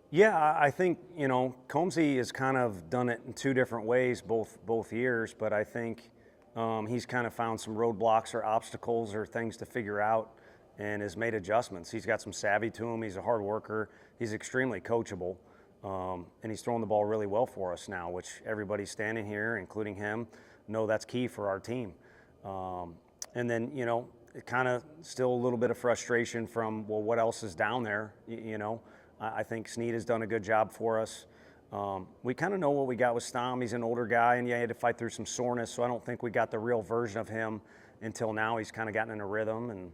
Yeah, I think, Combsy has kind of done it in two different ways, both years, but I think he's kind of found some roadblocks or obstacles or things to figure out and has made adjustments. He's got some savvy to him. He's a hard worker. He's extremely coachable, and he's throwing the ball really well for us now, which everybody standing here, including him, know that's key for our team. And then, it kind of still a little bit of frustration from, well, what else is down there, I think Snead has done a good job for us. We kind of know what we got with Stom. He's an older guy, and he had to fight through some soreness, so I don't think we got the real version of him until now. He's kind of gotten in a rhythm, and,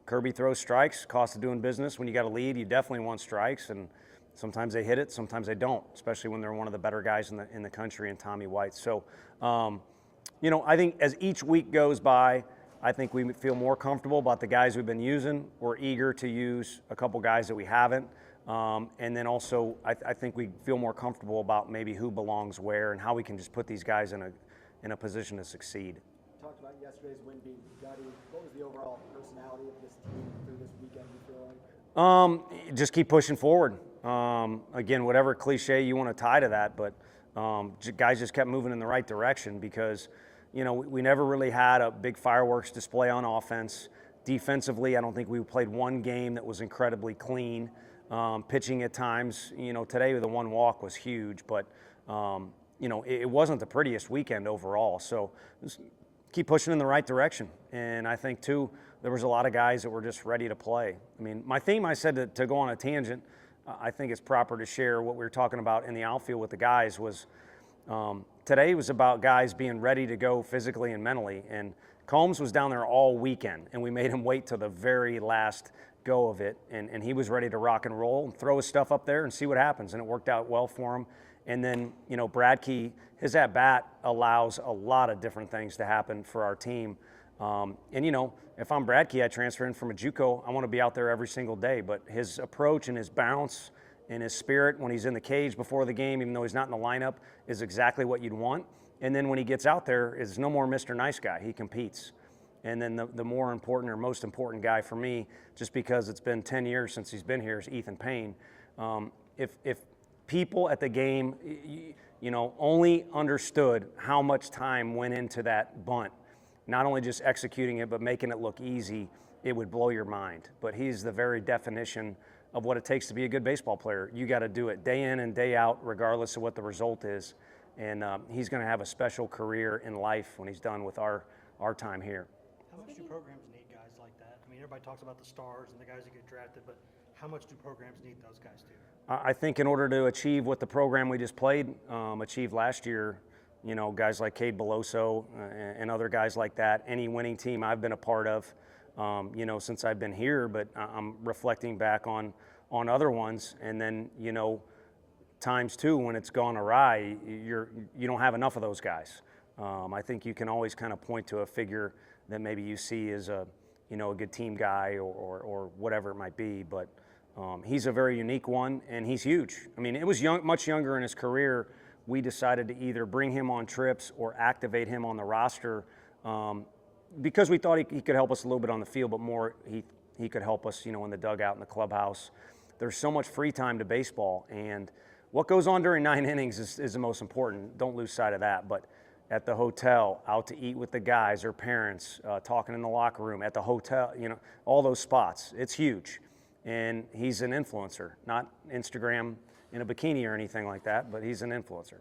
Kirby throws strikes, cost of doing business. When you got a lead, you definitely want strikes, and sometimes they hit it, sometimes they don't, especially when they're one of the better guys in the country, and Tommy White. So, I think as each week goes by, I think we feel more comfortable about the guys we've been using. We're eager to use a couple guys that we haven't. And then also, I think we feel more comfortable about maybe who belongs where and how we can just put these guys in a position to succeed. Talked about yesterday's win being gutty. What was the overall personality of this team through this weekend, you feel like? Just keep pushing forward. Again, whatever cliche you want to tie to that, but guys just kept moving in the right direction because we never really had a big fireworks display on offense. Defensively, I don't think we played one game that was incredibly clean. Pitching at times, today the one walk was huge, but, it wasn't the prettiest weekend overall. So just keep pushing in the right direction. And I think, too, there was a lot of guys that were just ready to play. I mean, my theme, I said to go on a tangent, I think it's proper to share what we were talking about in the outfield with the guys was today was about guys being ready to go physically and mentally. And Combs was down there all weekend, and we made him wait till the very last go of it. And he was ready to rock and roll and throw his stuff up there and see what happens. And it worked out well for him. And then, Brad Key, his at-bat allows a lot of different things to happen for our team. If I'm Brad Key, I transfer in from a JUCO. I want to be out there every single day. But his approach and his bounce and his spirit when he's in the cage before the game, even though he's not in the lineup, is exactly what you'd want. And then when he gets out there, is no more Mr. Nice Guy. He competes. And then the more important or most important guy for me, just because it's been 10 years since he's been here, is Ethan Payne. If people at the game, only understood how much time went into that bunt, not only just executing it, but making it look easy, it would blow your mind. But he's the very definition of what it takes to be a good baseball player. You got to do it day in and day out, regardless of what the result is. And he's going to have a special career in life when he's done with our time here. How much do programs need guys like that? I mean, everybody talks about the stars and the guys that get drafted, but how much do programs need those guys to? I think in order to achieve what the program we just played achieved last year, guys like Cade Beloso and other guys like that, any winning team I've been a part of, since I've been here, but I'm reflecting back on other ones. And then, times two, when it's gone awry, you don't have enough of those guys. I think you can always kind of point to a figure that maybe you see as a good team guy or whatever it might be, but he's a very unique one, and he's huge. I mean, it was much younger in his career. We decided to either bring him on trips or activate him on the roster because we thought he could help us a little bit on the field, but more he could help us, in the dugout in the clubhouse. There's so much free time to baseball, and what goes on during 9 innings is the most important. Don't lose sight of that. But at the hotel, out to eat with the guys or parents, talking in the locker room, at the hotel, all those spots, it's huge. And he's an influencer, not Instagram in a bikini or anything like that, but he's an influencer.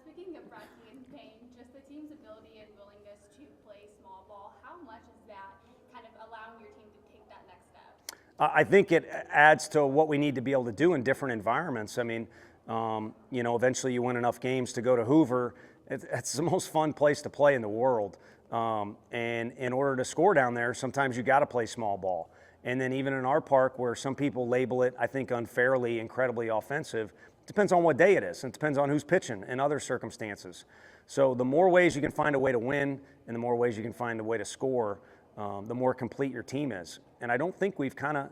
Speaking of Brad Key and Payne, just the team's ability and willingness to play small ball, how much is that kind of allowing your team to take that next step? I think it adds to what we need to be able to do in different environments. I mean, eventually you win enough games to go to Hoover. It's the most fun place to play in the world. And in order to score down there, sometimes you got to play small ball. And then even in our park, where some people label it, I think unfairly, incredibly offensive, it depends on what day it is. And it depends on who's pitching and other circumstances. So the more ways you can find a way to win and the more ways you can find a way to score, the more complete your team is. And I don't think we've kind of,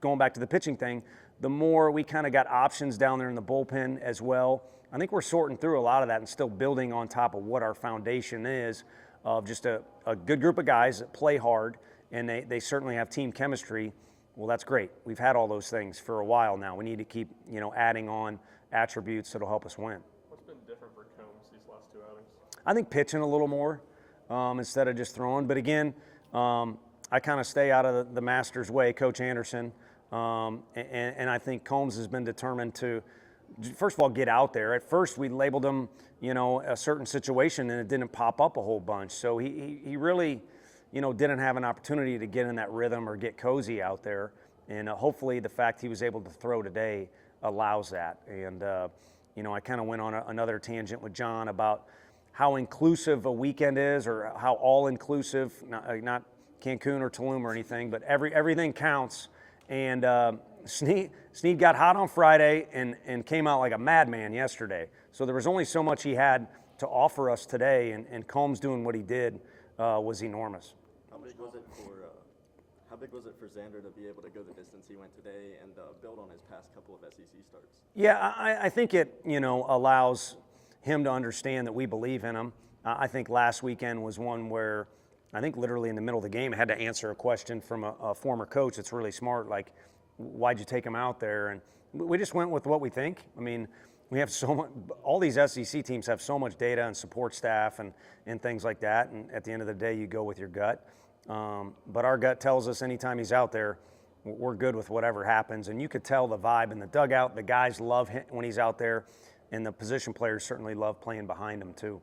going back to the pitching thing, the more we kind of got options down there in the bullpen as well. I think we're sorting through a lot of that and still building on top of what our foundation is of just a good group of guys that play hard, and they certainly have team chemistry. Well, that's great. We've had all those things for a while now. We need to keep, adding on attributes that'll help us win. What's been different for Combs these last 2 outings? I think pitching a little more instead of just throwing. But again, I kind of stay out of the master's way, Coach Anderson. And I think Combs has been determined to, first of all, get out there. At first, we labeled him, a certain situation, and it didn't pop up a whole bunch. So he really, didn't have an opportunity to get in that rhythm or get cozy out there. And hopefully the fact he was able to throw today allows that. And, I kind of went on another tangent with John about how inclusive a weekend is, or how all-inclusive, not Cancun or Tulum or anything, but everything counts. And Snead got hot on Friday and came out like a madman yesterday. So there was only so much he had to offer us today, and Combs doing what he did was enormous. How big was it for Xander to be able to go the distance he went today and build on his past couple of SEC starts? Yeah, I think it, allows him to understand that we believe in him. I think last weekend was one where I think literally in the middle of the game I had to answer a question from a former coach that's really smart, like, why'd you take him out there? And we just went with what we think. I mean, we have so much, all these SEC teams have so much data and support staff and things like that, and at the end of the day, you go with your gut. But our gut tells us anytime he's out there, we're good with whatever happens. And you could tell the vibe in the dugout. The guys love him when he's out there, and the position players certainly love playing behind him too.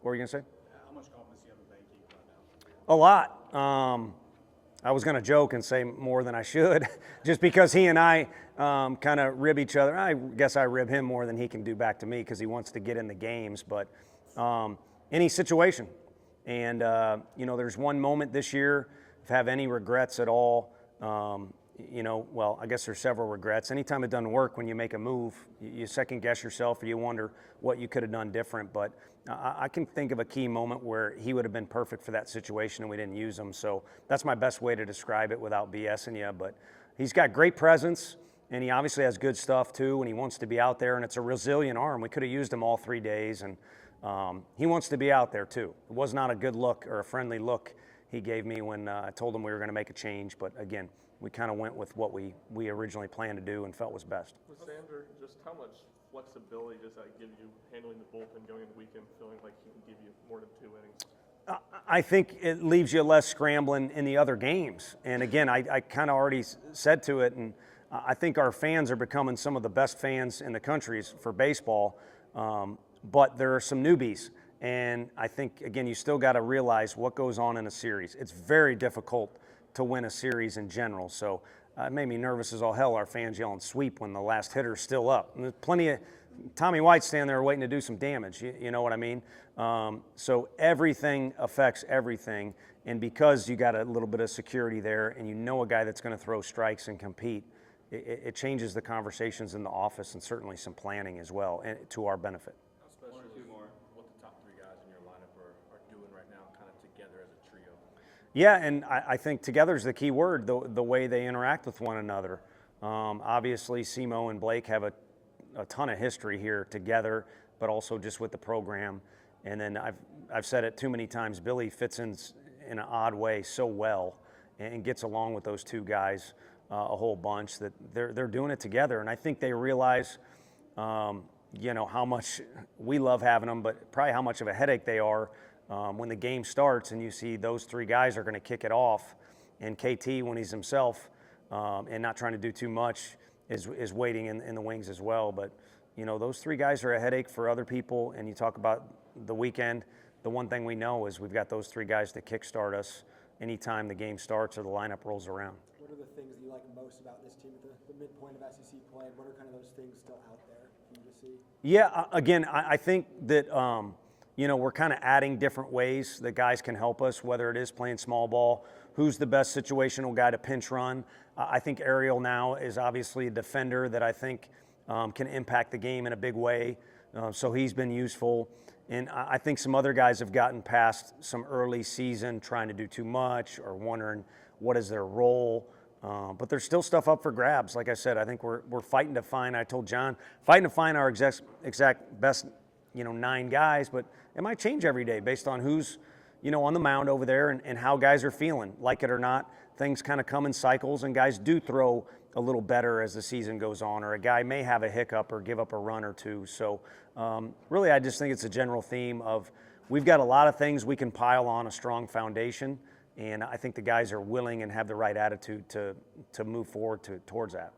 What were you going to say? How much confidence do you have in Banky right now? A lot. I was going to joke and say more than I should, just because he and I kind of rib each other. I guess I rib him more than he can do back to me because he wants to get in the games. But any situation. And, there's one moment this year, if I have any regrets at all, well, I guess there's several regrets. Anytime it doesn't work when you make a move, you second guess yourself or you wonder what you could have done different. But I can think of a key moment where he would have been perfect for that situation and we didn't use him. So that's my best way to describe it without BSing you. But he's got great presence, and he obviously has good stuff too, and he wants to be out there, and it's a resilient arm. We could have used him all 3 days, and he wants to be out there too. It was not a good look or a friendly look he gave me when I told him we were going to make a change. But again, we kind of went with what we originally planned to do and felt was best. With Xander, just how much flexibility does that give you handling the bullpen going into the weekend, feeling like he can give you more than 2 innings? I think it leaves you less scrambling in the other games. And again, I kind of already said to it, and I think our fans are becoming some of the best fans in the country for baseball. But there are some newbies. And I think, again, you still got to realize what goes on in a series. It's very difficult to win a series in general. So it made me nervous as all hell, our fans yelling sweep when the last hitter's still up. And there's plenty of Tommy White standing there waiting to do some damage. You know what I mean? So everything affects everything. And because you got a little bit of security there and you know a guy that's going to throw strikes and compete, it changes the conversations in the office and certainly some planning as well, and to our benefit. One or two more. What the top 3 guys in your lineup are doing right now, kind of together as a trio? Yeah, and I think together is the key word, the way they interact with one another. Obviously, Simo and Blake have a ton of history here together, but also just with the program. And then I've said it too many times, Billy fits in an odd way so well and gets along with those 2 guys a whole bunch that they're doing it together. And I think they realize, how much we love having them, but probably how much of a headache they are when the game starts and you see those 3 guys are going to kick it off. And KT, when he's himself and not trying to do too much, is waiting in the wings as well. But, those 3 guys are a headache for other people. And you talk about the weekend, the one thing we know is we've got those 3 guys to kickstart us anytime the game starts or the lineup rolls around. What are the things that you like most about this team at the midpoint of SEC play? What are kind of those things still out there for you to see? Yeah, again, I think that, we're kind of adding different ways that guys can help us, whether it is playing small ball, who's the best situational guy to pinch run. I think Ariel now is obviously a defender that I think can impact the game in a big way. So he's been useful. And I think some other guys have gotten past some early season trying to do too much or wondering what is their role. But there's still stuff up for grabs. Like I said, I think we're fighting to find, I told John, fighting to find our exact best, 9 guys. But it might change every day based on who's, on the mound over there and how guys are feeling. Like it or not, things kind of come in cycles, and guys do throw a little better as the season goes on, or a guy may have a hiccup or give up a run or two. So really, I just think it's a general theme of we've got a lot of things we can pile on a strong foundation, and I think the guys are willing and have the right attitude to move forward towards that.